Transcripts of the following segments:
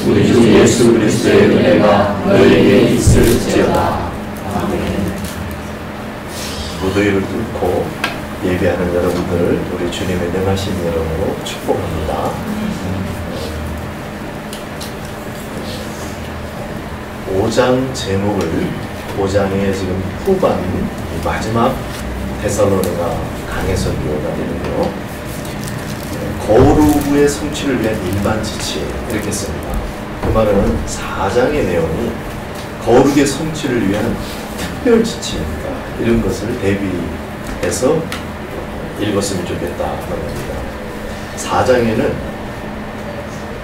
우리 주 예수 그리스도의 은혜가 너희에게 있을지어다. 아멘. 무더위를 뚫고 예배하는 여러분들, 우리 주님의 능하신 이름으로 축복합니다. 5장 제목을, 5장의 지금 후반 마지막 데살로니가 강해설교가 되는데요. 거룩의 성취를 위한 일반 지침, 이렇게 씁니다. 그 말은 4장의 내용이 거룩의 성취를 위한 특별 지침입니다. 이런 것을 대비해서 읽었으면 좋겠다 하는 겁니다. 4장에는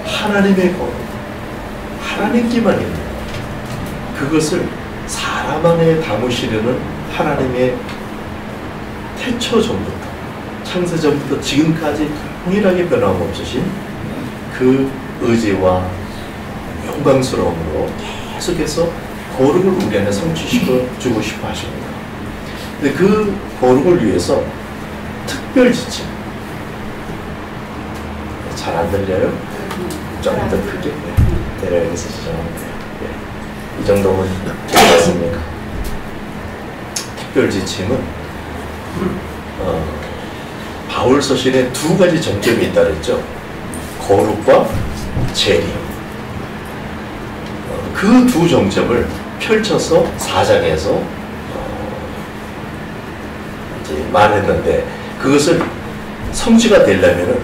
하나님의 거룩, 하나님께만 있는 그것을 사람 안에 담으시려는 하나님의 태초 전부터, 창세 전부터 지금까지 동일하게 변함없으신 그 의지와 영광스러움으로 계속해서 거룩을 우리 안에 성취시켜 주고 싶어 하십니다. 근데 그 거룩을 위해서 특별 지침, 잘 안 들려요? 좀 더 크게 내려야겠어. 이 정도면 괜찮습니까? 특별 지침은 바울 서신에 두 가지 정점이 있다 그랬죠. 거룩과 재림. 그 두 정점을 펼쳐서 4장에서 이제 말했는데, 그것을 성취가 되려면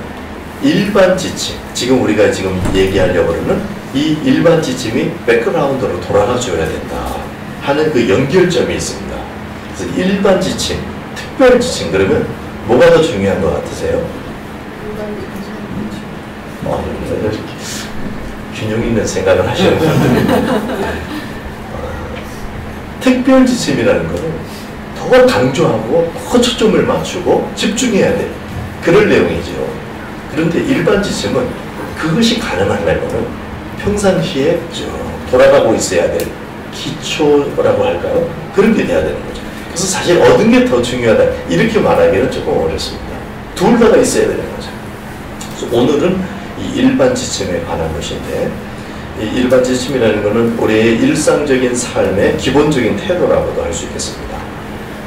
일반 지침, 지금 우리가 지금 얘기하려고 하는 이 일반 지침이 백그라운드로 돌아가 줘야 된다 하는 그 연결점이 있습니다. 그래서 일반 지침, 특별 지침, 그러면 뭐가 더 중요한 것 같으세요? 균형 있는 생각을 하시는 분들. 특별 지침이라는 것은 더 강조하고 더 초점을 맞추고 집중해야 돼. 그럴 내용이죠. 그런데 일반 지침은 그것이 가능하려면 평상시에 쭉 돌아가고 있어야 될 기초라고 할까요? 그런 게 돼야 되는 거죠. 그래서 사실 얻은 게 더 중요하다 이렇게 말하기는 조금 어렵습니다. 둘 다가 있어야 되는 거죠. 그래서 오늘은 이 일반 지침에 관한 것인데, 이 일반 지침이라는 것은 우리의 일상적인 삶의 기본적인 태도라고도 할 수 있겠습니다.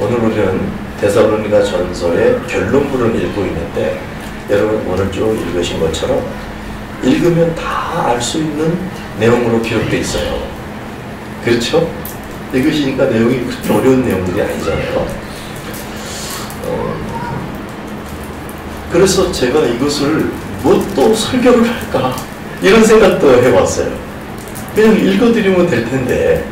오늘 우리는 데살로니가 전서의 결론부를 읽고 있는데, 여러분 오늘 쭉 읽으신 것처럼 읽으면 다 알 수 있는 내용으로 기록되어 있어요. 그렇죠? 읽으시니까 내용이 그렇게 어려운 내용들이 아니잖아요. 그래서 제가 이것을 뭐 또 설교를 할까 이런 생각도 해봤어요. 그냥 읽어드리면 될 텐데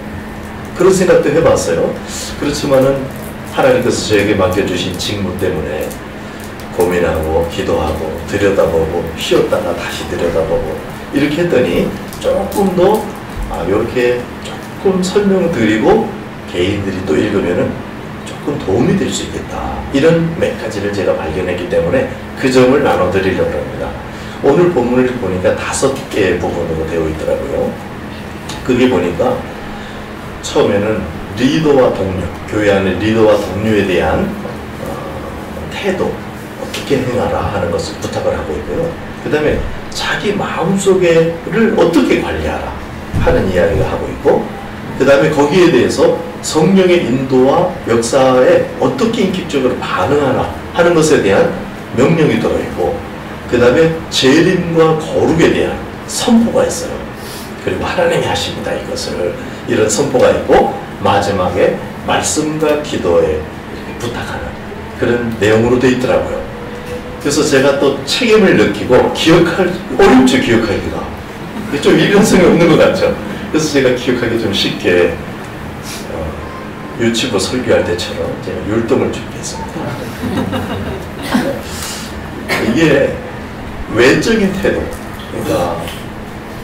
그런 생각도 해봤어요. 그렇지만은 하나님께서 저에게 맡겨주신 직무 때문에 고민하고 기도하고 들여다보고 쉬었다가 다시 들여다보고 이렇게 했더니 조금 더 이렇게 조금 설명드리고 개인들이 또 읽으면은 조금 도움이 될 수 있겠다, 이런 몇 가지를 제가 발견했기 때문에 그 점을 나눠드리려고 합니다. 오늘 본문을 보니까 5개의 부분으로 되어 있더라고요. 그게 보니까 처음에는 리더와 동료, 교회 안의 리더와 동료에 대한 태도, 어떻게 행하라 하는 것을 부탁을 하고 있고요. 그 다음에 자기 마음속에를 어떻게 관리하라 하는 이야기를 하고 있고, 그 다음에 거기에 대해서 성령의 인도와 역사에 어떻게 인격적으로 반응하라 하는 것에 대한 명령이 들어있고, 그 다음에 재림과 거룩에 대한 선포가 있어요. 그리고 하나님이 하십니다 이것을, 이런 선포가 있고, 마지막에 말씀과 기도에 이렇게 부탁하는 그런 내용으로 되어 있더라고요. 그래서 제가 또 책임을 느끼고 어렵죠 기억하기가. 좀 일관성이 없는 것 같죠. 그래서 제가 기억하기 좀 쉽게 유치부 설교할 때처럼 제가 율동을 준비했습니다. 이게 외적인 태도, 그러니까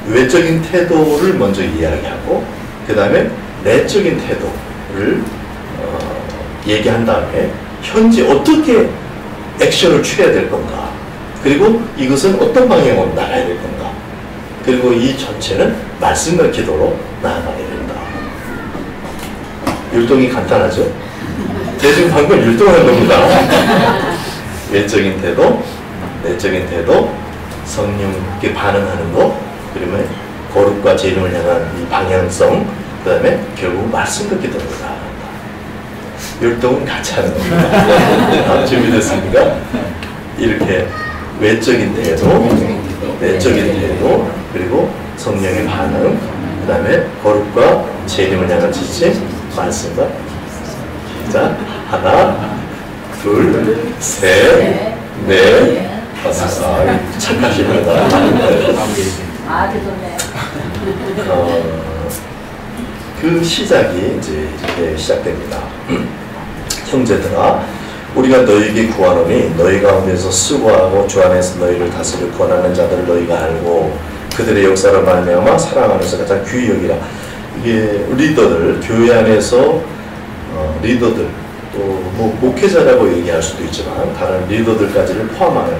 외적인 태도를 먼저 이야기하고, 그 다음에 내적인 태도를 얘기한 다음에 현재 어떻게 액션을 취해야 될 건가, 그리고 이것은 어떤 방향으로 나가야 될 건가, 그리고 이 전체는 말씀과 기도로 나아가게 된다. 율동이 간단하죠? 제가 지금 방금 율동하는 겁니다. 외적인 태도, 내적인 태도, 성령께 반응하는 것, 그러면 거룩과 재림을 향한 이 방향성, 그 다음에 결국 말씀과 기도로 나아간다. 율동은 같이 하는 겁니다. 준비됐습니까? 이렇게 외적인 태도, 내적인 태도, 그리고 성령의 반응, 그 다음에 거룩과 재림을 향한 지침, 말씀과 자, 하나, 둘, 셋, 넷, 다섯. 착하십니다. 아주 좋네요. 그 시작이 이제 이렇게 시작됩니다. 형제들아, 우리가 너희에게 구하노니 너희 가운데서 수고하고 주 안에서 너희를 다스릴 권하는 자들을 너희가 알고 그들의 역사를 말미암아 사랑 안에서 가장 귀히 여기라. 이게 리더들, 교회 안에서 리더들, 또 뭐 목회자라고 얘기할 수도 있지만 다른 리더들까지를 포함하는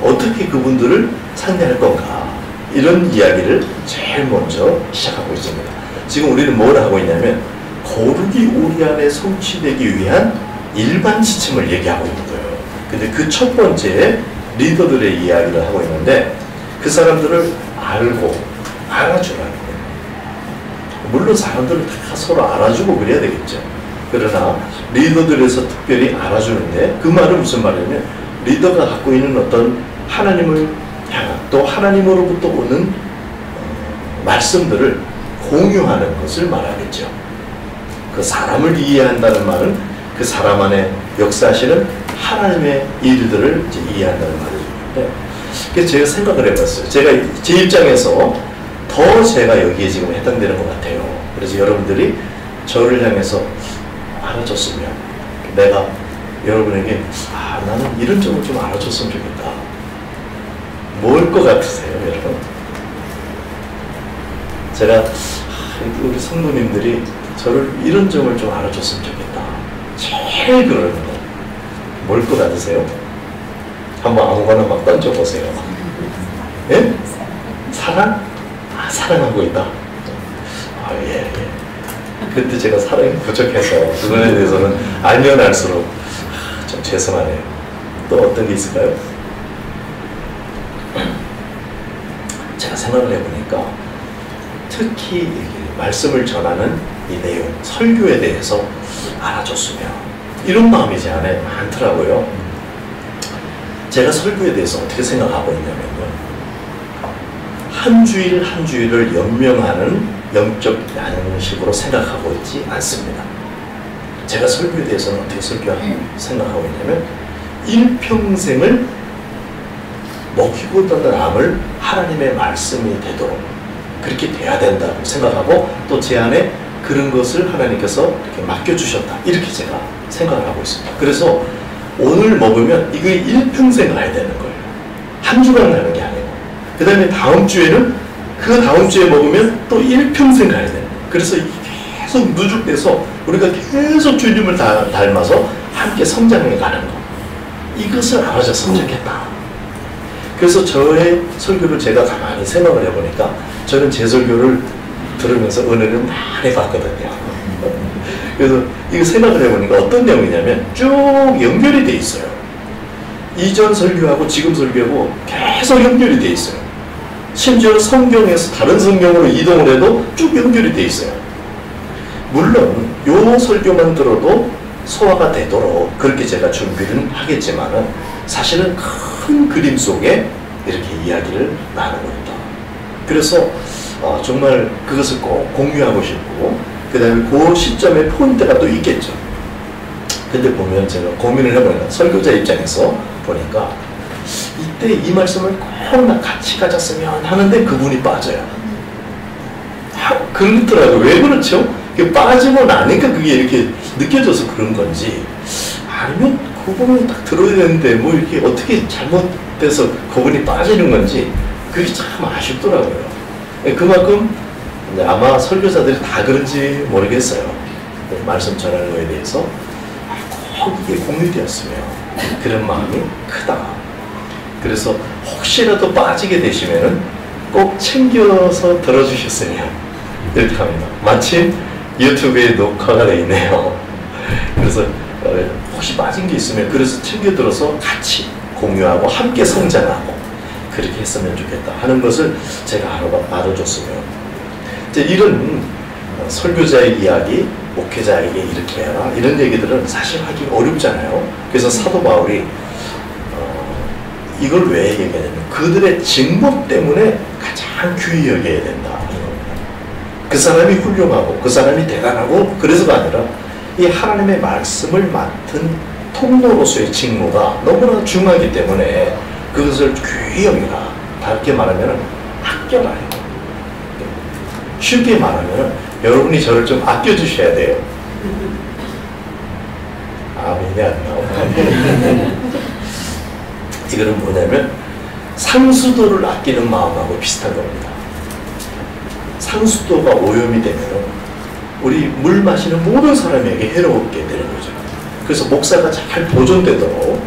어떻게 그분들을 상대할 건가, 이런 이야기를 제일 먼저 시작하고 있습니다. 지금 우리는 뭘 하고 있냐면 거룩이 우리 안에 성취되기 위한 일반 지침을 얘기하고 있는 거예요. 근데 그 첫 번째 리더들의 이야기를 하고 있는데 그 사람들을 알고 알아주라는 거예요. 물론 사람들은 다 서로 알아주고 그래야 되겠죠. 그러나 리더들에서 특별히 알아주는데, 그 말은 무슨 말이냐면 리더가 갖고 있는 어떤 하나님을 향한, 또 하나님으로부터 오는 말씀들을 공유하는 것을 말하겠죠. 그 사람을 이해한다는 말은 그 사람 안에 역사하시는 하나님의 일들을 이제 이해한다는 말이죠. 그래서 제가 생각을 해봤어요. 제가 제 입장에서 더 제가 여기에 지금 해당되는 것 같아요. 그래서 여러분들이 저를 향해서 알아줬으면, 내가 여러분에게 나는 이런 점을 좀 알아줬으면 좋겠다. 뭘 것 같으세요, 여러분? 제가 우리 성도님들이 저를 이런 점을 좀 알아줬으면 좋겠다. 제일 그러는 거 뭘 것 같으세요? 한번 아무거나 막 던져보세요. 예? 사랑? 사랑하고 있다. 예. 그때 제가 사랑이 부족해서 그거에 대해서는 알면 알수록 좀 죄송하네요. 또 어떤 게 있을까요? 제가 생각을 해보니까 특히 말씀을 전하는 이 내용, 설교에 대해서 알아줬으면, 이런 마음이 제 안에 많더라고요. 제가 설교에 대해서 어떻게 생각하고 있냐면요, 한 주일 한 주일을 연명하는 영적 양식으로 생각하고 있지 않습니다. 제가 설교에 대해서는 어떻게 생각하고 있냐면 일평생을 먹히고 떴던 암을 하나님의 말씀이 되도록 그렇게 돼야 된다고 생각하고, 또 제 안에 그런 것을 하나님께서 이렇게 맡겨주셨다, 이렇게 제가 생각을 하고 있습니다. 그래서 오늘 먹으면 이거 일평생 가야 되는 거예요. 한 주간 가는 게 아니고, 그 다음에 다음 주에는 그 다음 주에 먹으면 또 일평생 가야 되는 거예요. 그래서 계속 누적돼서 우리가 계속 주님을 닮아서 함께 성장해 가는 거, 이것을 알아줬으면 좋겠다. 그래서 저의 설교를 제가 가만히 생각을 해보니까 저는 제 설교를 들으면서 은혜를 많이 받거든요. 그래서 이거 생각을 해보니까 어떤 내용이냐면 쭉 연결이 돼 있어요. 이전 설교하고 지금 설교하고 계속 연결이 돼 있어요. 심지어 성경에서 다른 성경으로 이동을 해도 쭉 연결이 돼 있어요. 물론 요 설교만 들어도 소화가 되도록 그렇게 제가 준비를 하겠지만은 사실은 큰 그림 속에 이렇게 이야기를 나누고 있다. 그래서 정말 그것을 꼭 공유하고 싶고, 그 다음에 그 시점에 포인트가 또 있겠죠. 근데 보면 제가 고민을 해보니까, 설교자 입장에서 보니까 이때 이 말씀을 꼭 나 같이 가졌으면 하는데 그분이 빠져요. 그렇더라고요. 왜 그렇죠? 빠지고 나니까 그게 이렇게 느껴져서 그런 건지, 아니면 그분이 딱 들어야 되는데 뭐 이렇게 어떻게 잘못돼서 그분이 빠지는 건지, 그게 참 아쉽더라고요. 그만큼 아마 설교사들이 다 그런지 모르겠어요. 말씀 전하는 거에 대해서 꼭 이게 공유되었으면, 그런 마음이 크다. 그래서 혹시라도 빠지게 되시면은 꼭 챙겨서 들어주셨으면, 이렇게 합니다. 마침 유튜브에 녹화가 되어 있네요. 그래서 혹시 빠진 게 있으면 그래서 챙겨 들어서 같이 공유하고 함께 성장하고, 그렇게 했으면 좋겠다 하는 것을 제가 알아줬으면, 이제 이런 설교자의 이야기, 목회자에게 이렇게 해라 이런 얘기들은 사실 하기 어렵잖아요. 그래서 사도 바울이 이걸 왜 얘기하냐면 그들의 직무 때문에 가장 귀히 여겨야 된다. 그 사람이 훌륭하고 그 사람이 대단하고 그래서가 아니라 이 하나님의 말씀을 맡은 통로로서의 직무가 너무나 중요하기 때문에 그것을 귀히 여기라. 다르게 말하면 아껴라. 쉽게 말하면 여러분이 저를 좀 아껴주셔야 돼요. 아멘이 안 나오네. 이거는 뭐냐면 상수도를 아끼는 마음하고 비슷한 겁니다. 상수도가 오염이 되면 우리 물 마시는 모든 사람에게 해롭게 되는 거죠. 그래서 목사가 잘 보존되도록,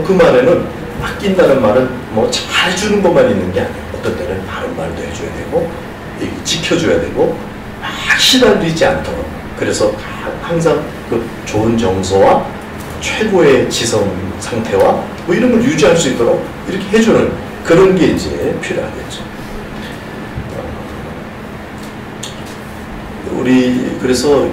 그 말에는 아낀다는 말은 뭐 잘 주는 것만 있는 게 아니에요. 어떤 때는 바른 말도 해줘야 되고 지켜줘야 되고 막 시달리지 않도록, 그래서 항상 그 좋은 정서와 최고의 지성 상태와 뭐 이런 걸 유지할 수 있도록 이렇게 해주는 그런 게 이제 필요하겠죠. 우리 그래서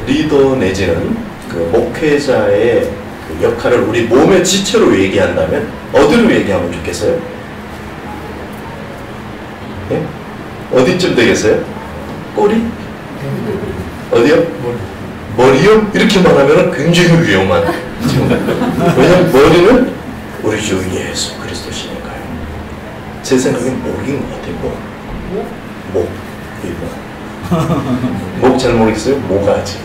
리더 내지는 그 목회자의 그 역할을 우리 몸의 지체로 얘기한다면 어디로 얘기하면 좋겠어요? 네? 어디쯤 되겠어요? 꼬리? 어디요? 머리요? 이렇게 말하면 굉장히 위험한. 왜냐하면 머리는 우리 주 예수 그리스도시니까요. 제 생각엔 목인 것 같아요. 목. 목 잘 모르겠어요? 모가지.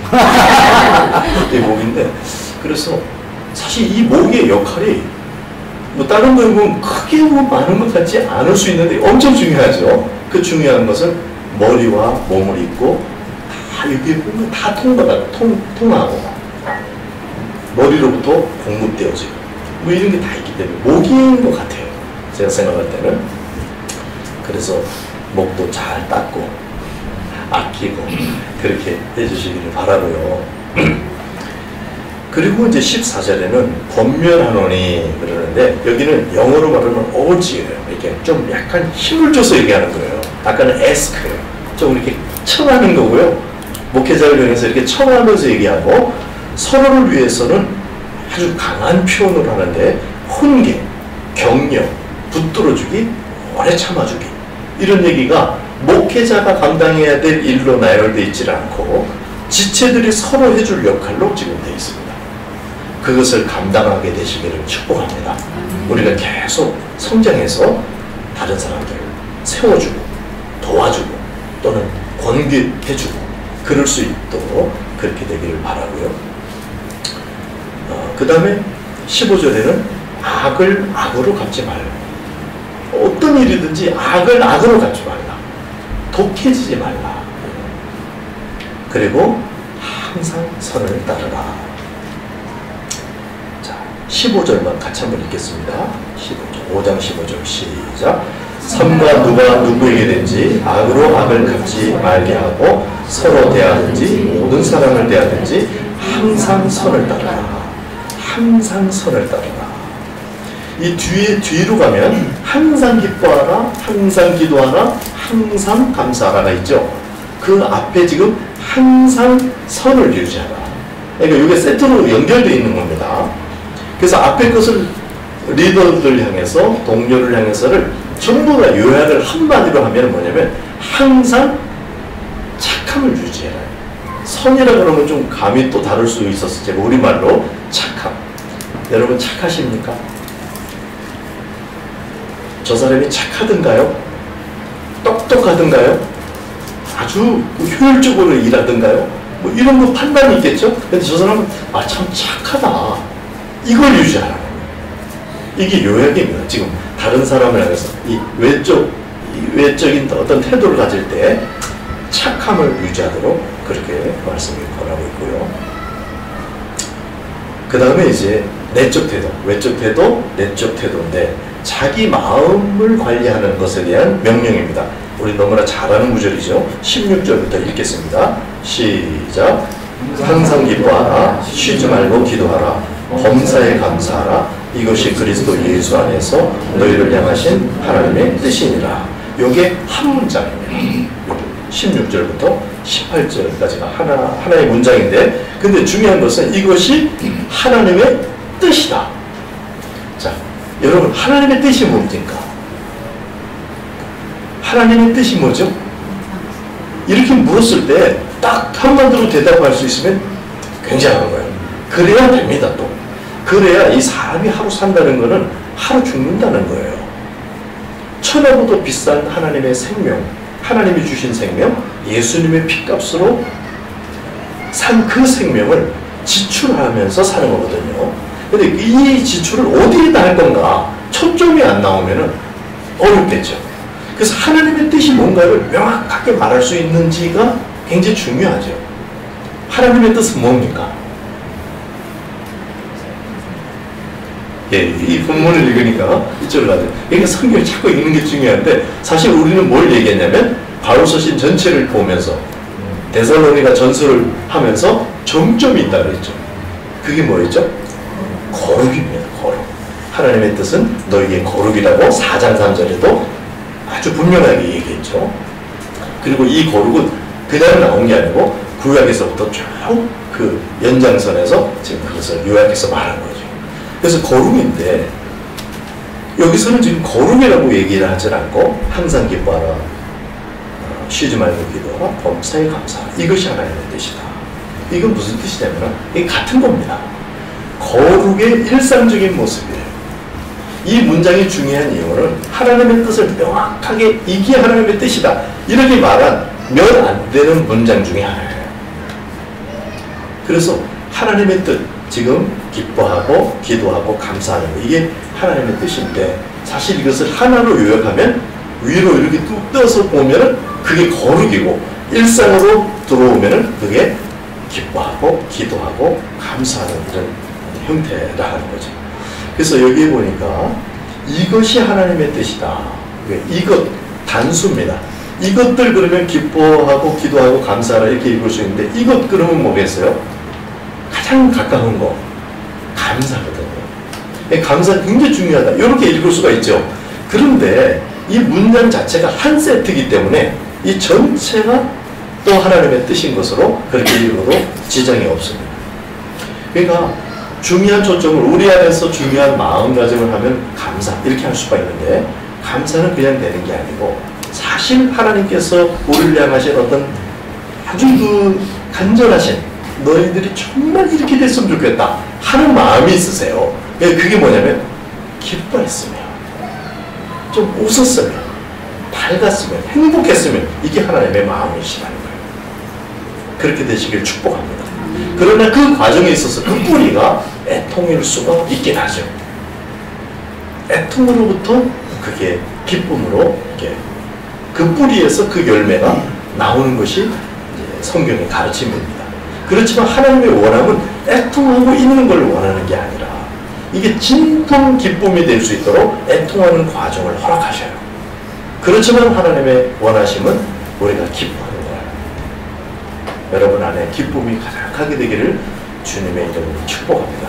이 목인데, 그래서 사실 이 목의 역할이 뭐 다른 거에 보면 크게 뭐 많은 것 같지 않을 수 있는데 엄청 중요하죠. 그 중요한 것은 머리와 몸을 잇고 다 여기 보면 다 통하고 머리로부터 공급되어지고 뭐 이런 게 다 있기 때문에 목인 것 같아요. 제가 생각할 때는. 그래서 목도 잘 닦고 아끼고 그렇게 해주시기를 바라고요. 그리고 이제 14절에는 권면하노니 그러는데 여기는 영어로 말하면 urge예요. 이렇게 좀 약간 힘을 줘서 얘기하는 거예요. 아까는 ask예요. 좀 이렇게 청하는 거고요. 목회자를 향해서 이렇게 청하면서 얘기하고, 서로를 위해서는 아주 강한 표현을 하는데 훈계, 격려, 붙들어주기, 오래 참아주기, 이런 얘기가 목회자가 감당해야 될 일로 나열되어 있지 않고 지체들이 서로 해줄 역할로 지금 되어 있습니다. 그것을 감당하게 되시기를 축복합니다. 우리가 계속 성장해서 다른 사람들을 세워주고 도와주고 또는 권유해주고 그럴 수 있도록 그렇게 되기를 바라고요. 그 다음에 15절에는 악을 악으로 갚지 말라. 어떤 일이든지 악을 악으로 갚지 말라. 독해지지 말라. 그리고 항상 선을 따르라. 자, 15절만 같이 한번 읽겠습니다. 15절, 5장 15절 시작. 삼가 누가 누구에게든지 악으로 악을 갚지 말게 하고 서로 대하든지 모든 사람을 대하든지 항상 선을 따르라. 항상 선을 따르라. 이 뒤로 가면 항상 기뻐하라, 항상 기도하라, 항상 감사하라가 있죠. 그 앞에 지금 항상 선을 유지하라. 그러니까 이게 세트로 연결되어 있는 겁니다. 그래서 앞에 것을 리더들 향해서, 동료를 향해서를 전부 다 요약을 한마디로 하면 뭐냐면 항상 착함을 유지해라. 선이라 그러면 좀 감이 또 다를 수 있었을 때 우리말로 착함. 여러분 착하십니까? 저 사람이 착하든가요? 똑똑하든가요? 아주 효율적으로 일하든가요? 뭐 이런 거 판단이 있겠죠? 근데 저 사람은 참 착하다. 이걸 유지하라는 거예요. 이게 요약입니다. 지금 다른 사람을 향해서 이 외적인 어떤 태도를 가질 때 착함을 유지하도록 그렇게 말씀을 권하고 있고요. 그 다음에 이제 내적 태도, 외적 태도, 내적 태도인데 자기 마음을 관리하는 것에 대한 명령입니다. 우리 너무나 잘 아는 구절이죠. 16절부터 읽겠습니다. 시작. 항상 기뻐하라. 쉬지 말고 기도하라. 범사에 감사하라. 이것이 그리스도 예수 안에서 너희를 향하신 하나님의 뜻이니라. 요게 한 문장입니다. 16절부터 18절까지가 하나의 문장인데, 근데 중요한 것은 이것이 하나님의 뜻이다. 자, 여러분, 하나님의 뜻이 뭡니까? 하나님의 뜻이 뭐죠? 이렇게 물었을 때 딱 한마디로 대답할 수 있으면 굉장한 거예요. 그래야 됩니다. 또 그래야 이 사람이 하루 산다는 거는 하루 죽는다는 거예요. 천하보다 비싼 하나님의 생명, 하나님이 주신 생명, 예수님의 피값으로 산 그 생명을 지출하면서 사는 거거든요. 근데 이 지출을 어디에다 할 건가 초점이 안 나오면은 어렵겠죠. 그래서 하나님의 뜻이 뭔가를 명확하게 말할 수 있는지가 굉장히 중요하죠. 하나님의 뜻은 뭡니까? 예, 이 본문을 읽으니까 이쪽으로 가죠. 그러니까 성경을 자꾸 읽는 게 중요한데, 사실 우리는 뭘 얘기했냐면 바울 서신 전체를 보면서 데살로니가 전서를 하면서 정점이 있다고 그랬죠. 그게 뭐였죠? 거룩입니다. 거룩. 하나님의 뜻은 너희의 거룩이라고 4장 3절에도 아주 분명하게 얘기했죠. 그리고 이 거룩은 그냥 나온 게 아니고 구약에서부터 쭉 그 연장선에서 지금 그것을 요약해서 말한 거죠. 그래서 거룩인데, 여기서는 지금 거룩이라고 얘기를 하지 않고 항상 기뻐하라, 쉬지 말고 기도하라, 범사에 감사하라, 이것이 하나님의 뜻이다. 이건 무슨 뜻이냐면 이게 같은 겁니다. 거룩의 일상적인 모습이에요. 이 문장이 중요한 이유는 하나님의 뜻을 명확하게 이게 하나님의 뜻이다 이렇게 말한 몇 안 되는 문장 중에 하나예요. 그래서 하나님의 뜻, 지금 기뻐하고 기도하고 감사하는 거, 이게 하나님의 뜻인데, 사실 이것을 하나로 요약하면 위로 이렇게 뚝 떠서 보면은 그게 거룩이고, 일상으로 들어오면은 그게 기뻐하고 기도하고 감사하는 이런 형태라는 거죠. 그래서 여기에 보니까 이것이 하나님의 뜻이다. 이것 단수입니다. 이것들 그러면 기뻐하고 기도하고 감사하라 이렇게 읽을 수 있는데, 이것 그러면 뭐겠어요? 가장 가까운 거 감사거든요. 감사 굉장히 중요하다 이렇게 읽을 수가 있죠. 그런데 이 문장 자체가 한 세트이기 때문에 이 전체가 또 하나님의 뜻인 것으로 그렇게 읽어도 지장이 없습니다. 그러니까 중요한 초점을, 우리 안에서 중요한 마음가짐을 하면 감사 이렇게 할 수가 있는데, 감사는 그냥 되는 게 아니고 사실 하나님께서 우리를 향하신 어떤 아주 그 간절하신, 너희들이 정말 이렇게 됐으면 좋겠다 하는 마음이 있으세요. 그게 뭐냐면 기뻐했으면, 좀 웃었으면, 밝았으면, 행복했으면, 이게 하나님의 마음이시라는 거예요. 그렇게 되시길 축복합니다. 그러나 그 과정에 있어서 그 뿌리가 애통일 수가 있긴 하죠. 애통으로부터 그게 기쁨으로 이렇게 그 뿌리에서 그 열매가 나오는 것이 성경의 가르침입니다. 그렇지만 하나님의 원함은 애통하고 있는 걸 원하는 게 아니라 이게 진통 기쁨이 될 수 있도록 애통하는 과정을 허락하셔요. 그렇지만 하나님의 원하심은 우리가 기뻐하는 거예요. 여러분 안에 기쁨이 가득하게 되기를 주님의 이름으로 축복합니다.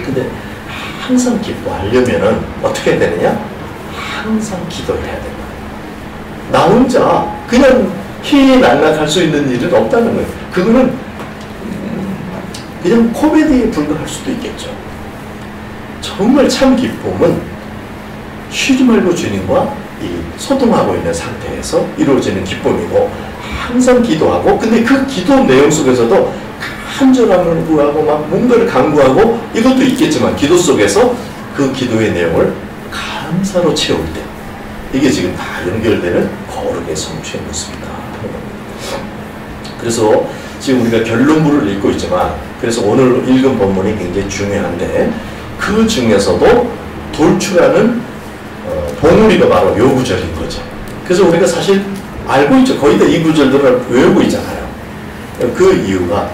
근데 항상 기뻐하려면 어떻게 해야 되느냐? 항상 기도를 해야 된다. 나 혼자 그냥 희희낙낙할 수 있는 일은 없다는 거예요. 그거는 그냥 코미디에 불과할 수도 있겠죠. 정말 참 기쁨은 쉬지 말고 주님과 이 소통하고 있는 상태에서 이루어지는 기쁨이고, 항상 기도하고, 근데 그 기도 내용 속에서도 간절함을 구하고 막 뭔가를 강구하고, 이것도 있겠지만 기도 속에서 그 기도의 내용을 감사로 채울 때 이게 지금 다 연결되는 거룩의 성취의 모습이다. 그래서 지금 우리가 결론부를 읽고 있지만, 그래서 오늘 읽은 본문이 굉장히 중요한데, 그 중에서도 돌출하는 봉우리가 바로 요 구절인 거죠. 그래서 우리가 사실 알고 있죠. 거의 다 이 구절들을 외우고 있잖아요. 그 이유가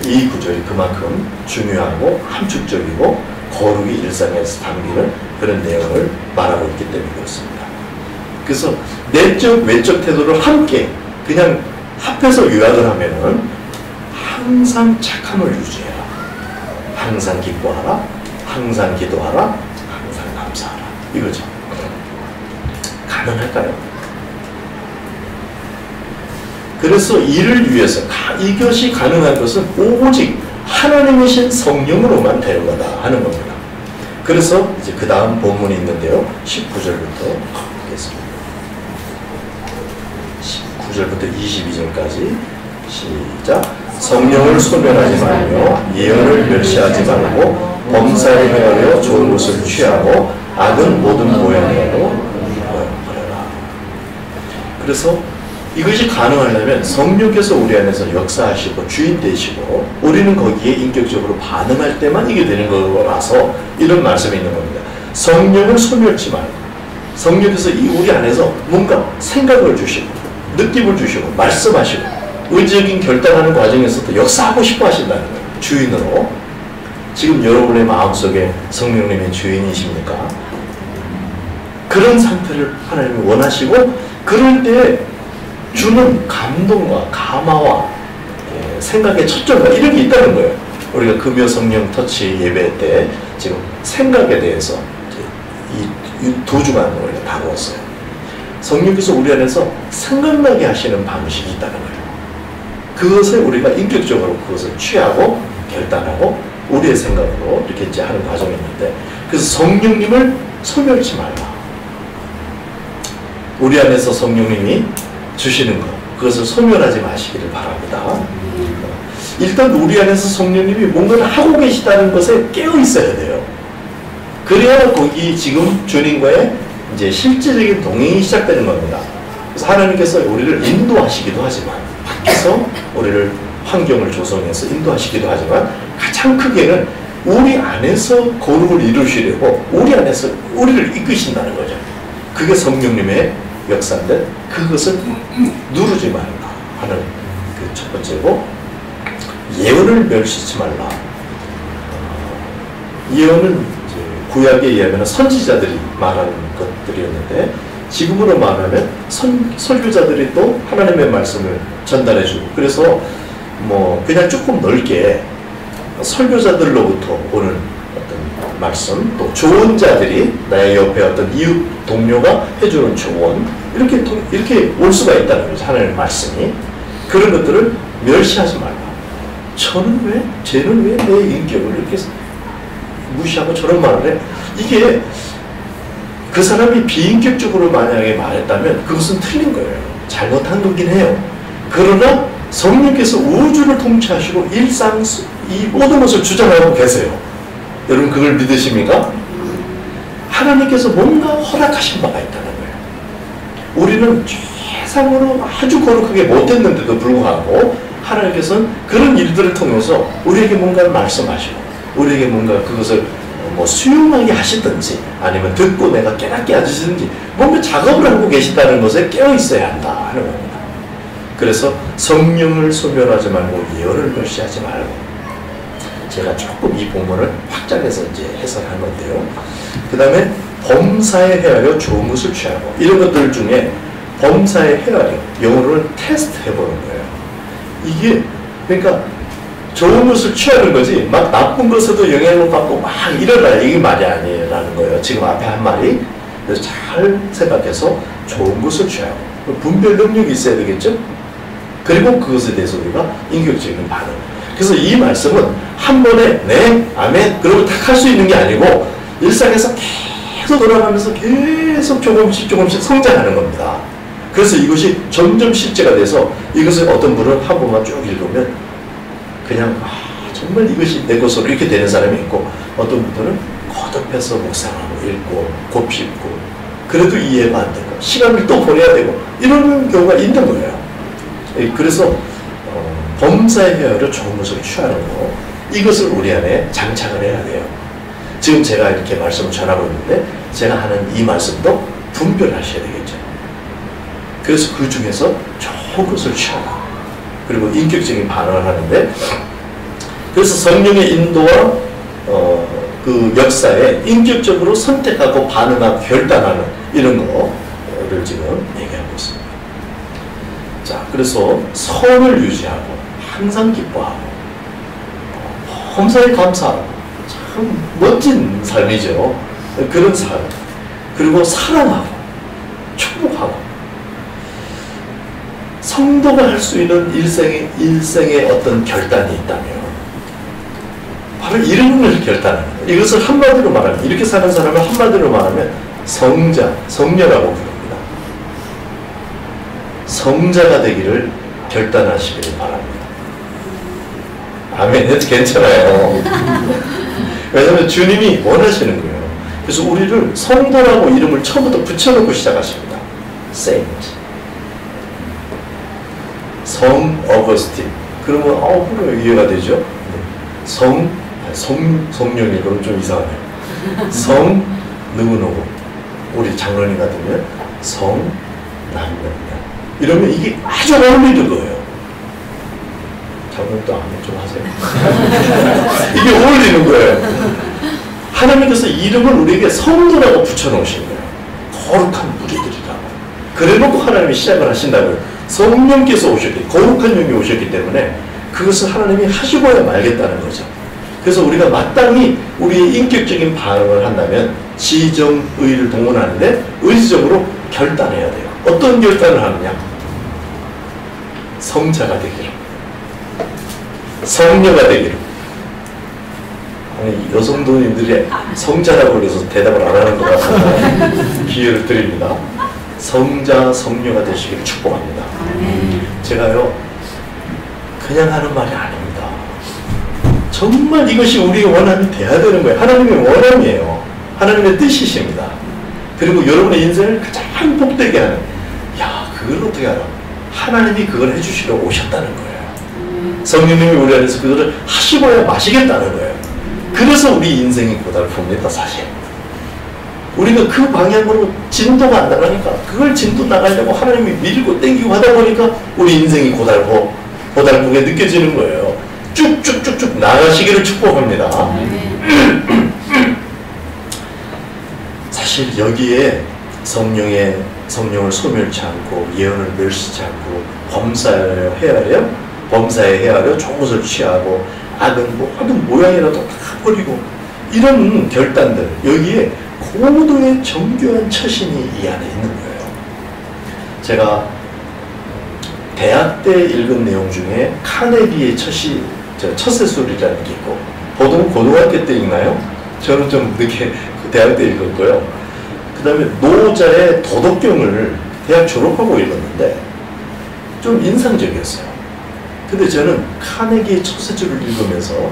이 구절이 그만큼 중요하고 함축적이고 거룩이 일상에서 담기는 그런 내용을 말하고 있기 때문에 그렇습니다. 그래서 내적 외적 태도를 함께 그냥 합해서 요약을 하면은 항상 착함을 유지해라, 항상 기뻐하라, 항상 기도하라, 항상 감사하라. 이거죠. 가능할까요? 그래서 이를 위해서 이것이 가능한 것은 오직 하나님이신 성령으로만 되는 거다 하는 겁니다. 그래서 이제 그 다음 본문이 있는데요. 19절부터 보겠습니다. 19절부터 22절까지 시작. 성령을 소멸하지 말며 예언을 멸시하지 말고 범사에 행하여 좋은 것을 취하고 악은 모든 모양으로 버려라. 그래서 이것이 가능하려면 성령께서 우리 안에서 역사하시고 주인 되시고 우리는 거기에 인격적으로 반응할 때만 이게 되는 거라서 이런 말씀이 있는 겁니다. 성령을 소멸치 말고 성령께서 우리 안에서 뭔가 생각을 주시고 느낌을 주시고 말씀하시고 의지적인 결단하는 과정에서도 역사하고 싶어 하신다는 거예요. 주인으로. 지금 여러분의 마음속에 성령님의 주인이십니까? 그런 상태를 하나님이 원하시고 그럴 때 주는 감동과 감화와 생각의 초점과 이런 게 있다는 거예요. 우리가 금요 성령 터치 예배 때 지금 생각에 대해서 이 2주간 우리가 다루었어요. 성령께서 우리 안에서 생각나게 하시는 방식이 있다는 거예요. 그것을 우리가 인격적으로 그것을 취하고 결단하고 우리의 생각으로 이렇게 이제 하는 과정이 있는데 그래서 성령님을 소멸치 말라. 우리 안에서 성령님이 주시는 것 그것을 소멸하지 마시기를 바랍니다. 일단 우리 안에서 성령님이 뭔가를 하고 계시다는 것에 깨어 있어야 돼요. 그래야 거기 지금 주님과의 이제 실질적인 동행이 시작되는 겁니다. 그래서 하나님께서 우리를 인도하시기도 하지만 밖에서 우리를 환경을 조성해서 인도하시기도 하지만 가장 크게는 우리 안에서 거룩을 이루시려고 우리 안에서 우리를 이끄신다는 거죠. 그게 성령님의 역사인데 그것을 누르지 말라 하는 그 첫 번째고 예언을 멸시치 말라. 예언은 이제 구약에 의하면 선지자들이 말하는 것들이었는데 지금으로 말하면 설교자들이 또 하나님의 말씀을 전달해주고 그래서 뭐 그냥 조금 넓게 설교자들로부터 오는 어떤 말씀 또 조언자들이 나의 옆에 어떤 이웃 동료가 해주는 조언 이렇게 올 수가 있다는 거죠. 하나님의 말씀이 그런 것들을 멸시하지 말라. 쟤는 왜 내 인격을 이렇게 무시하고 저런 말을 해? 이게 그 사람이 비인격적으로 만약에 말했다면 그것은 틀린 거예요. 잘못한 거긴 해요. 그러나 성령께서 우주를 통치하시고 일상 이 모든 것을 주장하고 계세요. 여러분 그걸 믿으십니까? 하나님께서 뭔가 허락하신 바가 있다는 거예요. 우리는 최상으로 아주 거룩하게 못했는데도 불구하고 하나님께서는 그런 일들을 통해서 우리에게 뭔가를 말씀하시고 우리에게 뭔가 그것을 뭐 수용하게 하시든지 아니면 듣고 내가 깨닫게 하시든지 뭔가 작업을 하고 계시다는 것에 깨어 있어야 한다 하는 겁니다. 그래서 성령을 소멸하지 말고 예언을 멸시하지 말고 제가 조금 이 본문을 확장해서 이제 해설한 건데요. 그 다음에 범사에 헤아려 좋은 것을 취하고 이런 것들 중에 범사에 헤아려 영어로는 테스트 해보는 거예요. 이게 그러니까 좋은 것을 취하는 거지 막 나쁜 것에도 영향을 받고 막 이러라 이게 말이 아니라는 거예요. 지금 앞에 한 말이. 그래서 잘 생각해서 좋은 것을 취하고 분별 능력이 있어야 되겠죠. 그리고 그것에 대해서 우리가 인격적인 반응. 그래서 이 말씀은 한 번에 네, 아멘 그러고 탁 할 수 있는 게 아니고 일상에서 계속 돌아가면서 계속 조금씩 성장하는 겁니다. 그래서 이것이 점점 실제가 돼서 이것을 어떤 분은 한 번만 쭉 읽으면 그냥 정말 이것이 내 것으로 이렇게 되는 사람이 있고 어떤 분들은 거듭해서 묵상하고 읽고 곱씹고 그래도 이해가 안 되고 시간을 또 보내야 되고 이런 경우가 있는 거예요. 그래서 범사에 헤아려 좋은 것을 취하는 거 이것을 우리 안에 장착을 해야 돼요. 지금 제가 이렇게 말씀을 전하고 있는데 제가 하는 이 말씀도 분별하셔야 되겠죠. 그래서 그 중에서 좋은 것을 취하라. 그리고 인격적인 반응을 하는데 그래서 성령의 인도와 그 역사에 인격적으로 선택하고 반응하고 결단하는 이런 거를 지금 얘기하고 있습니다. 자, 그래서 선을 유지하고 항상 기뻐하고 범사에 감사하고 참 멋진 삶이죠. 그런 삶. 그리고 사랑하고 축복하고 성도가 할 수 있는 일생의 어떤 결단이 있다면 바로 이름을 결단하는 거예요. 이것을 한마디로 말하면, 이렇게 사는 사람을 한마디로 말하면 성자, 성녀라고 부릅니다. 성자가 되기를 결단하시기를 바랍니다. 아멘. 괜찮아요. 왜냐하면 주님이 원하시는 거예요. 그래서 우리를 성도라고 이름을 처음부터 붙여놓고 시작하십니다. Saint. 성 어거스틴. 그러면 그래 이해가 되죠? 성령이 그럼 좀 이상하네요. 성 누구누구. 우리 장로님 같으면 성 남명량. 이러면 이게 아주 어울리는 거예요. 장로님도 아멘 좀 하세요. 이게 어울리는 거예요. 하나님께서 이름을 우리에게 성도라고 붙여놓으신 거예요. 거룩한 무리들이라고. 그래놓고 하나님이 시작을 하신다고요. 성령께서 오셨기, 거룩한 영이 오셨기 때문에 그것을 하나님이 하시고야 말겠다는 거죠. 그래서 우리가 마땅히 우리의 인격적인 반응을 한다면 지정의를 동원하는데 의지적으로 결단해야 돼요. 어떤 결단을 하느냐? 성자가 되기로, 성녀가 되기로. 아니, 여성도님들이 성자라고 그래서 대답을 안 하는 것 같아서 기회를 드립니다. 성자, 성녀가 되시기를 축복합니다. 제가요, 그냥 하는 말이 아닙니다. 정말 이것이 우리의 원함이 돼야 되는 거예요. 하나님의 원함이에요. 하나님의 뜻이십니다. 그리고 여러분의 인생을 가장 복되게 하는, 야, 그걸 어떻게 알아? 하나님이 그걸 해주시러 오셨다는 거예요. 성령님이 우리 안에서 그거를 하시고야 마시겠다는 거예요. 그래서 우리 인생이 고달픕니다, 사실. 우리가 그 방향으로 진도가 안 나가니까 그걸 진도 나가려고 하나님이 밀고 땡기고 하다 보니까 우리 인생이 고달프게 느껴지는 거예요. 쭉쭉쭉쭉 나가시기를 축복합니다. 사실 여기에 성령을 소멸치 않고 예언을 멸시치 않고 범사에 헤아려 좋은 것을 취하고 악은 모든 모양이라도 다 버리고 이런 결단들, 여기에 고도의 정교한 처신이 이 안에 있는 거예요. 제가 대학 때 읽은 내용 중에 카네기의 처세술이라는 게 있고, 보통 고등학교 때 읽나요? 저는 좀 늦게 대학 때 읽었고요. 그 다음에 노자의 도덕경을 대학 졸업하고 읽었는데 좀 인상적이었어요. 근데 저는 카네기의 처세술을 읽으면서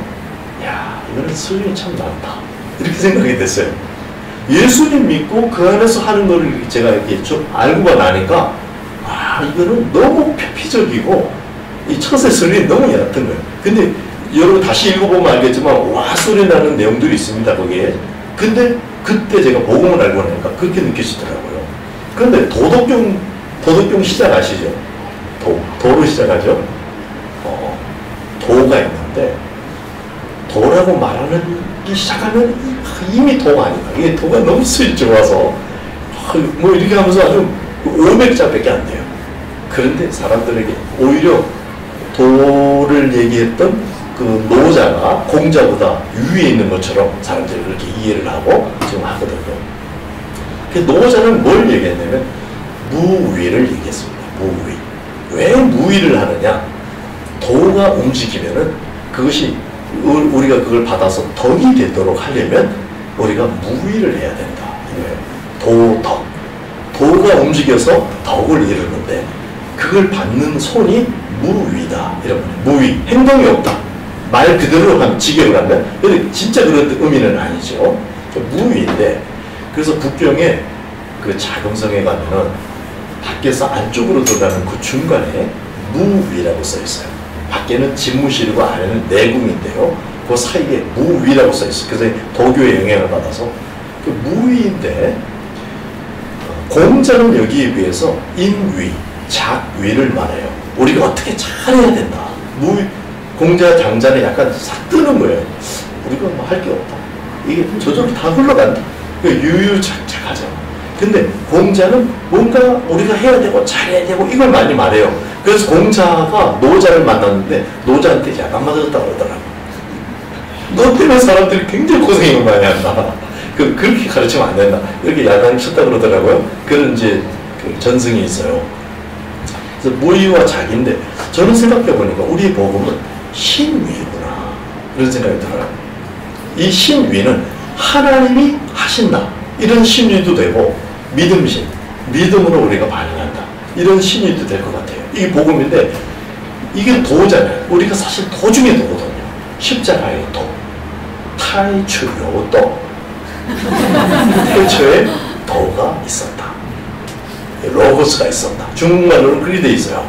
야, 이거는 설명이 참 많다, 이렇게 생각이 됐어요. 예수님 믿고 그 안에서 하는 거를 제가 이렇게 좀 알고가 나니까 이거는 너무 표피적이고 이 처세술이 너무 얕은 거예요. 근데 여러분 다시 읽어보면 알겠지만 와 소리 나는 내용들이 있습니다, 거기에. 근데 그때 제가 복음을 알고 나니까 그렇게 느껴지더라고요. 근데 도덕경 시작 아시죠? 도로 시작하죠? 도가 있는데 도라고 말하기 시작하면 이미 도가 아닌가. 이게 도가 너무 수익 좋아서 뭐 이렇게 하면서 아주 500자밖에 안 돼요. 그런데 사람들에게 오히려 도를 얘기했던 그 노자가 공자보다 위에 있는 것처럼 사람들이 그렇게 이해를 하고 지금 하거든요. 그 노자는 뭘 얘기했냐면 무위를 얘기했습니다. 무위. 왜 무위를 하느냐? 도가 움직이면은 그것이 우리가 그걸 받아서 덕이 되도록 하려면 우리가 무위를 해야 된다. 도덕. 도가 움직여서 덕을 이루는데 그걸 받는 손이 무위다. 이런 무위. 행동이 없다. 말 그대로 하면 직역을 하면, 근데 진짜 그런 의미는 아니죠. 무위인데, 그래서 북경에 그 자금성에 가면은 밖에서 안쪽으로 들어가는 그 중간에 무위라고 써 있어요. 밖에는 집무실이고 안에는 내궁인데요. 그 사이에 무위라고 써 있어요. 그래서 도교의 영향을 받아서 그 무위인데, 공자는 여기에 비해서 인위, 작위를 말해요. 우리가 어떻게 잘해야 된다. 공자 장자는 약간 싹 뜨는 거예요. 우리가 뭐 할 게 없다. 이게 저절로 다 흘러간다. 유유작작하죠. 근데 공자는 뭔가 우리가 해야 되고 잘해야 되고 이걸 많이 말해요. 그래서 공자가 노자를 만났는데 노자한테 약간 맞았다고 그러더라고요. 너 때문에 사람들이 굉장히 고생을 많이 한다. 그렇게 가르치면 안 된다. 이렇게 야단을 쳤다 그러더라고요. 그런 이제 그 전승이 있어요. 그래서 무의와 자기인데 저는 생각해 보니까 우리의 복음은 신위구나. 그런 생각이 들어요. 이 신위는 하나님이 하신다. 이런 신위도 되고 믿음신, 믿음으로 우리가 반응한다. 이런 신위도 될 것 같아요. 이게 복음인데 이게 도잖아요. 우리가 사실 도 중에 도거든요. 십자가의 도, 타이추요 도. 태초에 도가 있었다. 로고스가 있었다. 중국말로는 그렇게 돼 있어요.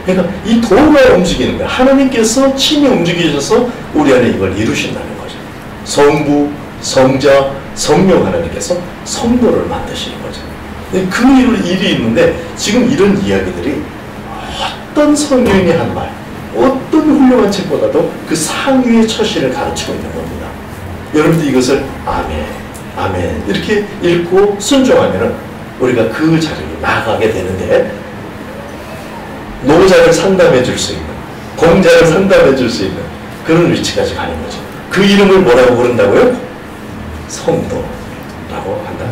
그러니까 이 도가 움직이는 거예요. 하나님께서 친히 움직이셔서 우리 안에 이걸 이루신다는 거죠. 성부, 성자, 성령 하나님께서 성도를 만드시는 거죠. 그 일이 있는데 지금 이런 이야기들이 어떤 성령이 한 말, 어떤 훌륭한 책보다도 그 상위의 처신을 가르치고 있는 겁니다. 여러분들 이것을 아멘, 아멘 이렇게 읽고 순종하면 우리가 그 자리로 나아가게 되는데 노자를 상담해 줄 수 있는, 공자를 상담해 줄 수 있는 그런 위치까지 가는 거죠. 그 이름을 뭐라고 부른다고요? 성도라고 한다.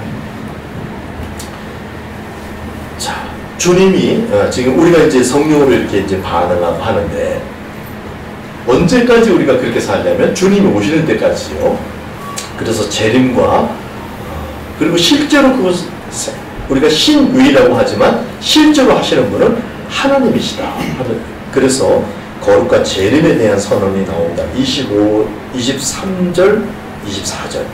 자, 주님이 지금 우리가 이제 성령으로 이렇게 이제 반응하고 하는데 언제까지 우리가 그렇게 살려면 주님이 오시는 때까지요. 그래서 재림과 그리고 실제로 그것 우리가 신위라고 하지만 실제로 하시는 분은 하나님이시다. 그래서 거룩과 재림에 대한 선언이 나온다. 23절, 24절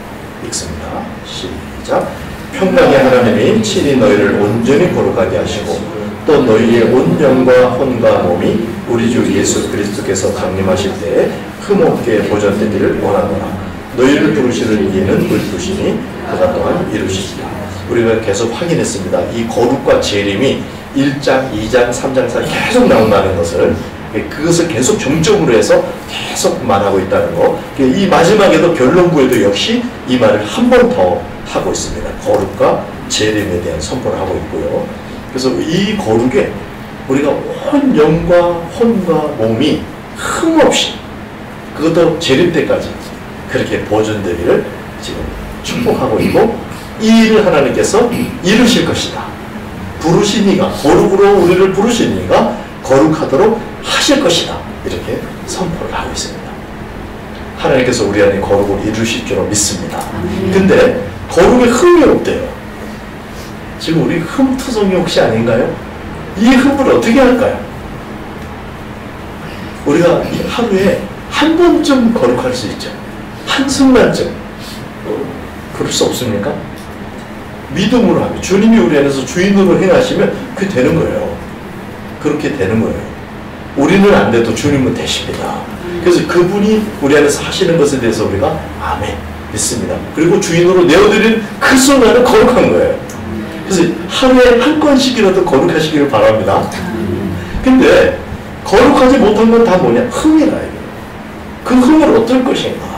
읽습니다. 시작. 평강의 하나님이 친히 너희를 온전히 거룩하게 하시고 또 너희의 온 영과 혼과 몸이 우리 주 예수 그리스도께서 강림하실 때에 흠없게 보존되기를 원하노라. 너희를 부르시는 이는 불부시니 그가 또한 이루시리라. 우리가 계속 확인했습니다. 이 거룩과 재림이 1장, 2장, 3장, 4장 계속 나온다는 것을 그것을 계속 정점으로 해서 계속 말하고 있다는 거. 이 마지막에도 결론부에도 역시 이 말을 한 번 더 하고 있습니다. 거룩과 재림에 대한 선포를 하고 있고요. 그래서 이 거룩에 우리가 온 영과 혼과 몸이 흠없이 그것도 재림 때까지 그렇게 보존되기를 지금 축복하고 있고 이 일을 하나님께서 이루실 것이다. 부르시니가 거룩으로 우리를 부르시니가 거룩하도록 하실 것이다. 이렇게 선포를 하고 있습니다. 하나님께서 우리 안에 거룩을 이루실 줄 믿습니다. 근데 거룩에 흠이 없대요. 지금 우리 흠투성이 혹시 아닌가요? 이 흠을 어떻게 할까요? 우리가 하루에 한 번쯤 거룩할 수 있죠. 한순간쯤. 그럴 수 없습니까? 믿음으로 하면 주님이 우리 안에서 주인으로 행하시면 그게 되는 거예요. 그렇게 되는 거예요. 우리는 안 돼도 주님은 되십니다. 그래서 그분이 우리 안에서 하시는 것에 대해서 우리가 아멘 믿습니다. 그리고 주인으로 내어드린 그 순간은 거룩한 거예요. 그래서 하루에 한 건씩이라도 거룩하시기를 바랍니다. 근데 거룩하지 못한 건 다 뭐냐? 흠이라. 그 흠을 어떨 것인가?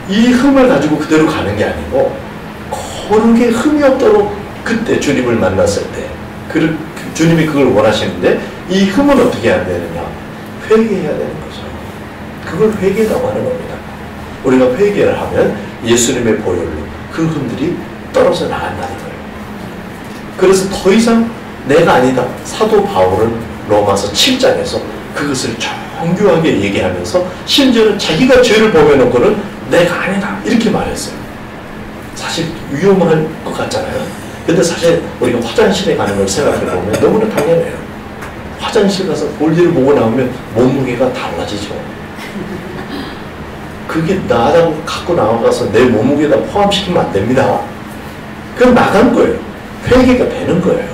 이 흠을 가지고 그대로 가는 게 아니고 거룩에 흠이 없도록 그때 주님을 만났을 때 주님이 그걸 원하시는데 이 흠은 어떻게 해야 되느냐? 회개해야 되는 거죠. 그걸 회개라고 하는 겁니다. 우리가 회개를 하면 예수님의 보혈로 그 흠들이 떨어져 나간다는 거예요. 그래서 더 이상 내가 아니다. 사도 바울은 로마서 7장에서 그것을 정교하게 얘기하면서 심지어는 자기가 죄를 범해놓고는 내가 아니다. 이렇게 말했어요. 사실 위험할 것 같잖아요. 근데 사실 우리가 화장실에 가는 걸 생각해보면 너무나 당연해요. 화장실 가서 볼일을 보고 나오면 몸무게가 달라지죠. 그게 나라고 갖고 나가서 내 몸무게에다 포함시키면 안 됩니다. 그럼 나간 거예요. 회개가 되는 거예요.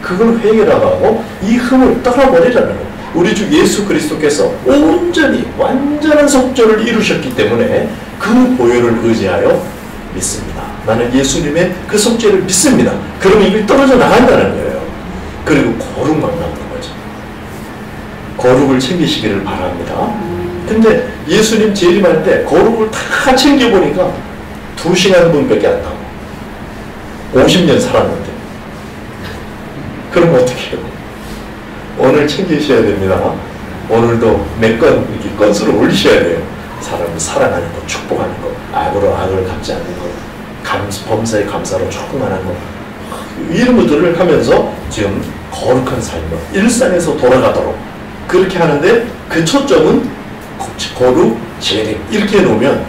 그걸 회개라고 하고 이 흠을 떨어버리라는 거예요. 우리 주 예수 그리스도께서 온전히 완전한 속죄를 이루셨기 때문에 그 보혈을 의지하여 믿습니다. 나는 예수님의 그 속죄를 믿습니다. 그러면 이게 떨어져 나간다는 거예요. 그리고 거룩만 남는 거죠. 거룩을 챙기시기를 바랍니다. 근데 예수님 재림할 때 거룩을 다 챙겨보니까 2시간 분밖에 안 나오고 50년 살았는데 그럼 어떻게 해요? 오늘 챙기셔야 됩니다. 오늘도 몇 건 이렇게 건수를 올리셔야 돼요. 사람을 사랑하는 것, 축복하는 것, 악으로 악을 갚지 않는 것, 범사에 감사로 조금만한 것, 이런 것들을 하면서 지금 거룩한 삶을 일상에서 돌아가도록 그렇게 하는데, 그 초점은 거룩, 재림 이렇게 해놓으면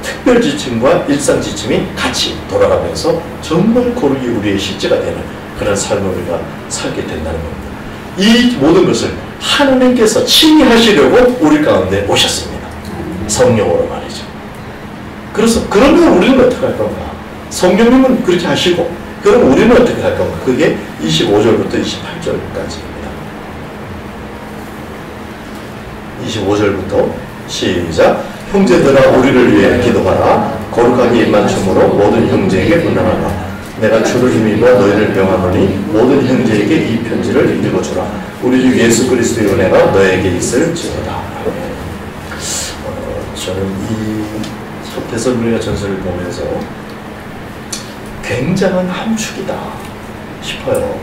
특별 지침과 일상 지침이 같이 돌아가면서 정말 거룩이 우리의 실제가 되는 그런 삶을 우리가 살게 된다는 겁니다. 이 모든 것을 하나님께서 친히 하시려고 우리 가운데 오셨습니다. 성령으로 말이죠. 그래서 그러면 우리는 어떻게 할 건가? 성령님은 그렇게 하시고, 그럼 우리는 어떻게 할 건가? 그게 25절부터 28절까지입니다. 25절부터 시작. 형제들아 우리를 위해 기도하라. 거룩하게 입맞춤으로 모든 형제에게 분양하라. 내가 주를 힘입어 너희를 명하노니 모든 형제에게 이 편지를 읽어주라. 우리 주 예수 그리스도의 은혜가 너에게 있을지어다. 저는 이 데살로니가 전서를 보면서 굉장한 함축이다 싶어요.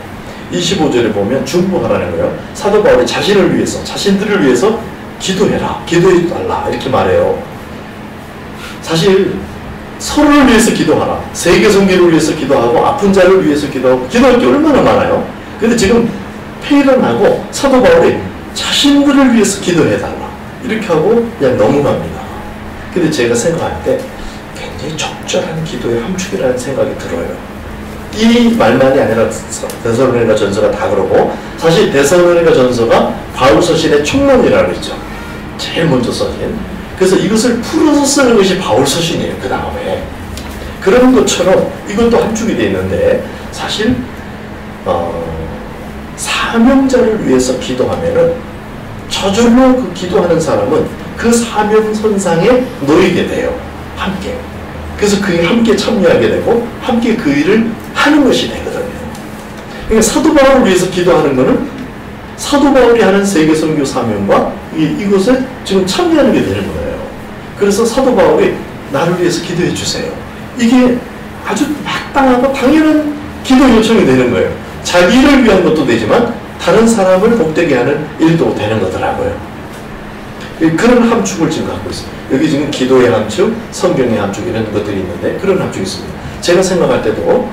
25절에 보면 중보하라는 거예요. 사도 바울이 자신을 위해서, 자신들을 위해서 기도해라, 기도해달라 이렇게 말해요. 사실 서로를 위해서 기도하라, 세계 선교를 위해서 기도하고 아픈 자를 위해서 기도하고, 기도할 게 얼마나 많아요. 근데 지금 페이런하고 사도 바울이 자신들을 위해서 기도해달라 이렇게 하고 그냥 넘어갑니다. 근데 제가 생각할 때 굉장히 적절한 기도의 함축이라는 생각이 들어요. 이 말만이 아니라 데살로니가 전서가 다 그러고, 사실 데살로니가 전서가 바울 서신의 총론이라고 했죠. 제일 먼저 써진. 그래서 이것을 풀어서 쓰는 것이 바울 서신이에요. 그 다음에 그런 것처럼 이것도 함축이 되어 있는데, 사실 사명자를 위해서 기도하면은 저절로 그 기도하는 사람은 그 사명선상에 놓이게 돼요. 함께. 그래서 그에 함께 참여하게 되고 함께 그 일을 하는 것이 되거든요. 그러니까 사도 바울을 위해서 기도하는 것은 사도 바울이 하는 세계 선교 사명과 이것에 지금 참여하는 게 되는 거예요. 그래서 사도 바울이 나를 위해서 기도해 주세요. 이게 아주 마땅하고 당연한 기도 요청이 되는 거예요. 자기를 위한 것도 되지만 다른 사람을 복되게 하는 일도 되는 거더라고요. 그런 함축을 지금 갖고 있습니다. 여기 지금 기도의 함축, 성경의 함축 이런 것들이 있는데 그런 함축이 있습니다. 제가 생각할 때도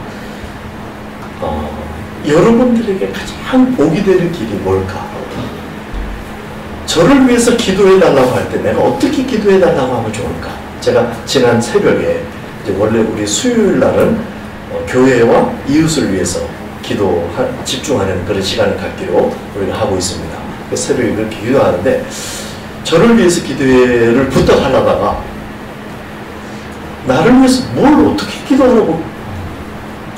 여러분들에게 가장 복이 되는 길이 뭘까? 저를 위해서 기도해달라고 할 때 내가 어떻게 기도해달라고 하면 좋을까? 제가 지난 새벽에 이제 원래 우리 수요일 날은 교회와 이웃을 위해서 집중하는 그런 시간을 갖기로 우리가 하고 있습니다. 새벽에 그렇게 기도하는데, 저를 위해서 기도를 부탁하려다가 나를 위해서 뭘 어떻게 기도하라고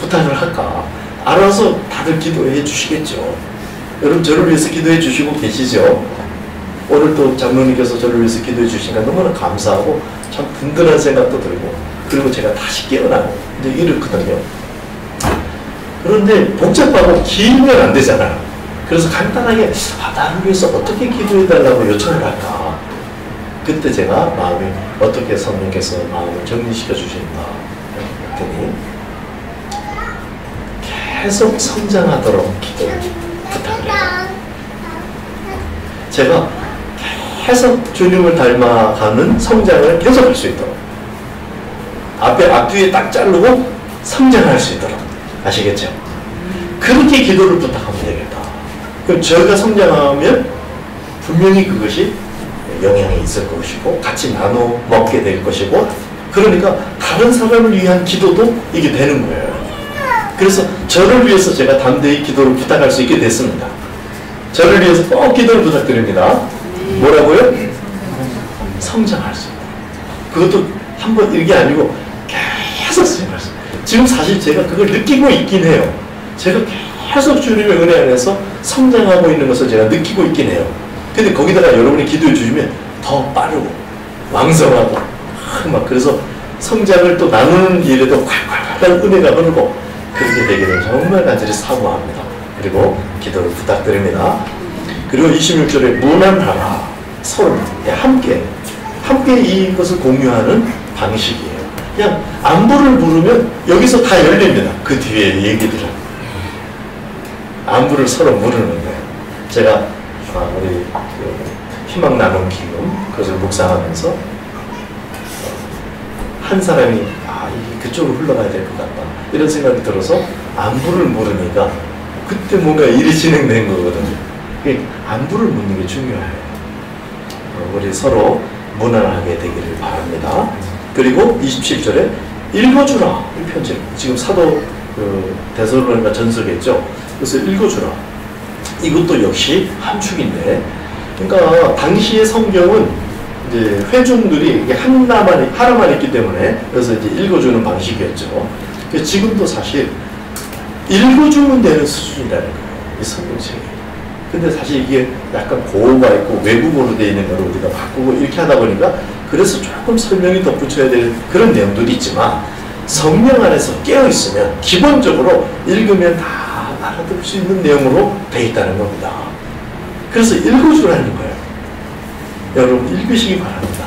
부탁을 할까? 알아서 다들 기도해 주시겠죠. 여러분 저를 위해서 기도해 주시고 계시죠? 오늘 또 장로님께서 저를 위해서 기도해 주시니까 너무나 감사하고 참 든든한 생각도 들고, 그리고 제가 다시 깨어나고 이제 이렇거든요. 그런데 복잡하고 길면 안 되잖아요. 그래서 간단하게 나를 위해서 어떻게 기도해달라고 요청을 할까? 그때 제가 마음이 어떻게 성령께서 마음을 정리시켜 주신다 했더니 계속 성장하도록 기도를 부탁을 해요. 제가 계속 주님을 닮아가는 성장을 계속 할 수 있도록, 앞뒤에 딱 자르고 성장할 수 있도록, 아시겠죠? 그렇게 기도를 부탁하면 되겠다. 그럼 저희가 성장하면 분명히 그것이 영향이 있을 것이고 같이 나눠 먹게 될 것이고, 그러니까 다른 사람을 위한 기도도 이게 되는 거예요. 그래서 저를 위해서 제가 담대히 기도를 부탁할 수 있게 됐습니다. 저를 위해서 꼭 기도를 부탁드립니다. 뭐라고요? 성장할 수 있다. 그것도 한번 이게 아니고 계속 성장할 수 있다. 지금 사실 제가 그걸 느끼고 있긴 해요. 제가 계속 주님의 은혜 안에서 성장하고 있는 것을 제가 느끼고 있긴 해요. 근데 거기다가 여러분이 기도해 주시면 더 빠르고 왕성하고 막 그래서 성장을 또 나누는 일에도 콸콸콸 은혜가 흐르고 그렇게 되기를 정말 간절히 사모합니다. 그리고 기도를 부탁드립니다. 그리고 26절에 무난하라. 서로 함께 이것을 공유하는 방식이에요. 그냥 안부를 물으면 여기서 다 열립니다. 그 뒤에 얘기들은 안부를 서로 물으는 거예요. 제가 우리 희망 나눔 기금 그것을 묵상하면서 한 사람이 이게 그쪽으로 흘러가야 될 것 같다 이런 생각이 들어서 안부를 물으니까 그때 뭔가 일이 진행된 거거든요. 안부를 묻는 게 중요해요. 우리 서로 무난하게 되기를 바랍니다. 그리고 27절에 읽어주라 이 편지. 지금 사도 데살로니가 전서겠죠. 그래서 읽어주라. 이것도 역시 함축인데, 그러니까 당시의 성경은 이제 회중들이 이게 하나만 있기 때문에 그래서 이제 읽어주는 방식이었죠. 지금도 사실 읽어주면 되는 수준이라는 거예요, 이 성경책이. 근데 사실 이게 약간 고어가 있고 외국어로 되어 있는 걸 우리가 바꾸고 이렇게 하다 보니까 그래서 조금 설명이 덧붙여야 될 그런 내용들이 있지만, 성령 안에서 깨어있으면 기본적으로 읽으면 다 알아들을 수 있는 내용으로 되어 있다는 겁니다. 그래서 읽어주라는 거예요. 여러분 읽으시기 바랍니다.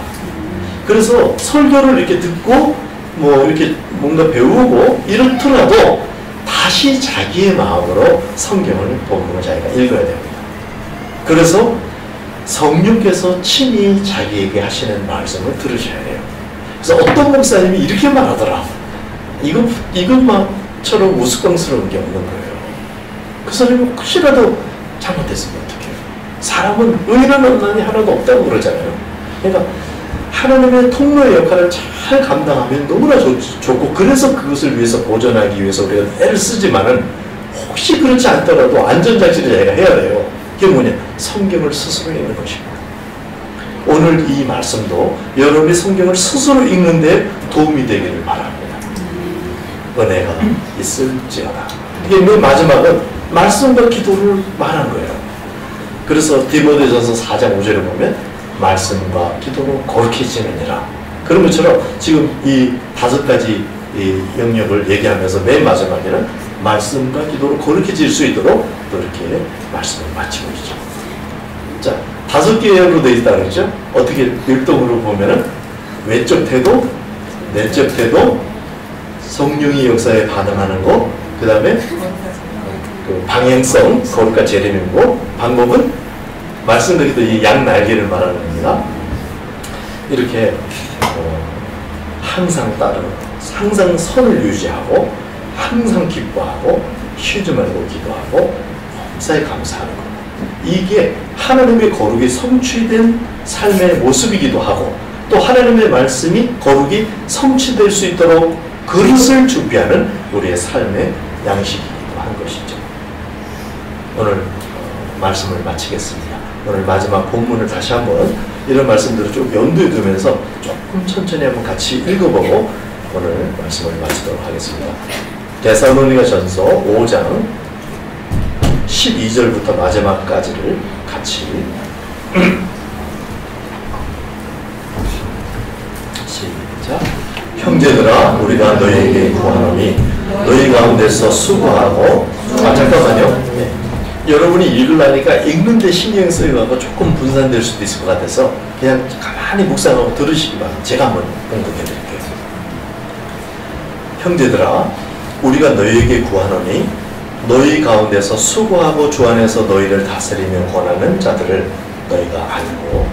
그래서 설교를 이렇게 듣고 뭐 이렇게 뭔가 배우고 이렇더라도 다시 자기의 마음으로 성경을 본문을 자기가 읽어야 됩니다. 그래서 성령께서 친히 자기에게 하시는 말씀을 들으셔야 돼요. 그래서 어떤 목사님이 이렇게 말하더라. 이것만처럼 우스꽝스러운 게 없는 거예요. 그 사람이 혹시라도 잘못됐으면 어떡해요? 사람은 의인은 없나니 하나도 없다고 그러잖아요. 그러니까 하나님의 통로의 역할을 잘 감당하면 너무나 좋고, 그래서 그것을 위해서 보존하기 위해서 우리가 애를 쓰지만은 혹시 그렇지 않더라도 안전장치를 자기가 해야 돼요. 그게 뭐냐? 성경을 스스로 읽는 것입니다. 오늘 이 말씀도 여러분이 성경을 스스로 읽는 데 도움이 되기를 바랍니다. 은혜가 있을지어다. 이게 맨 마지막은 말씀과 기도를 말한 거예요. 그래서 디모데전서 4장 5절에 보면 말씀과 기도로 거룩히 지내니라. 그런 것처럼 지금 이 5가지 이 영역을 얘기하면서 맨 마지막에는 말씀과 기도로 거룩히 질 수 있도록 또 이렇게 말씀을 마치고 있죠. 자, 5개로 되어 있다 그랬죠? 어떻게 율동으로 보면은 외적 태도, 내적 태도, 성령의 역사에 반응하는 거, 그 다음에 그 방향성, 거룩과 재림이고, 방법은 말씀과 기도, 이 양 날개를 말하는 겁니다. 이렇게 항상 따르는, 항상 선을 유지하고, 항상 기뻐하고, 쉬지 말고 기도하고, 범사에 감사하는 것. 이게 하나님의 거룩이 성취된 삶의 모습이기도 하고, 또 하나님의 말씀이 거룩이 성취될 수 있도록 그릇을 준비하는 우리의 삶의 양식이기도 한 것이죠. 오늘 말씀을 마치겠습니다. 오늘 마지막 본문을 다시 한번 이런 말씀들을 쭉 염두에 두면서 조금 천천히 한번 같이 읽어보고 오늘 말씀을 마치도록 하겠습니다. 데살로니가 전서 5장 12절부터 마지막까지를 같이 시작. 형제들아, 우리가 너희에게 구하노니 너희 가운데서 수고하고, 잠깐만요. 네. 여러분이 읽으려니까 읽는데 신경 쓰여가지고 조금 분산될 수도 있을 것 같아서 그냥 가만히 묵상하고 들으시기 바랍니다. 제가 한번 공독해 드릴게요. 형제들아, 우리가 너희에게 구하노니 너희 가운데서 수고하고 주 안에서 너희를 다스리며 권하는 자들을 너희가 알고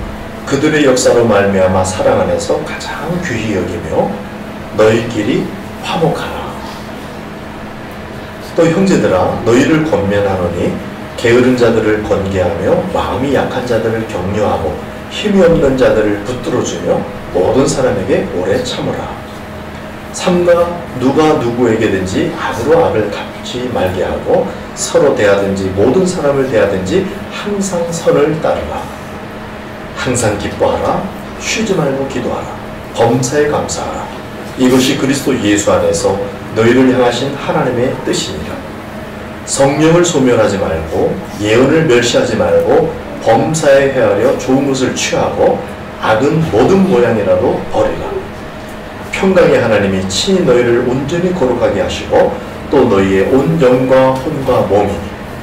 그들의 역사로 말미암아 사랑 안에서 가장 귀히 여기며 너희끼리 화목하라. 또 형제들아, 너희를 권면하노니 게으른 자들을 권계하며 마음이 약한 자들을 격려하고 힘이 없는 자들을 붙들어주며 모든 사람에게 오래 참으라. 삼가 누가 누구에게든지 악으로 악을 갚지 말게 하고 서로 대하든지 모든 사람을 대하든지 항상 선을 따르라. 항상 기뻐하라. 쉬지 말고 기도하라. 범사에 감사하라. 이것이 그리스도 예수 안에서 너희를 향하신 하나님의 뜻이니라. 성령을 소멸하지 말고 예언을 멸시하지 말고 범사에 헤아려 좋은 것을 취하고 악은 모든 모양이라도 버리라. 평강의 하나님이 친히 너희를 온전히 거룩하게 하시고 또 너희의 온 영과 혼과 몸이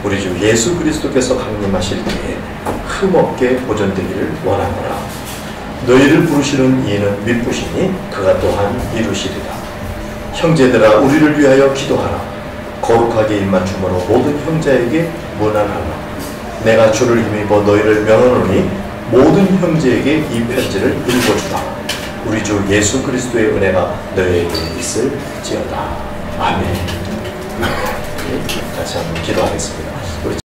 우리 주 예수 그리스도께서 강림하실 때에 흠없게 보존되기를 원하노라. 너희를 부르시는 이는 미쁘시니 그가 또한 이루시리라. 형제들아, 우리를 위하여 기도하라. 거룩하게 입맞춤으로 모든 형제에게 문안하라. 내가 주를 힘입어 너희를 명하노니 모든 형제에게 이 편지를 읽어주라. 우리 주 예수 그리스도의 은혜가 너에게 있을지어다. 아멘. 같이 한번 기도하겠습니다.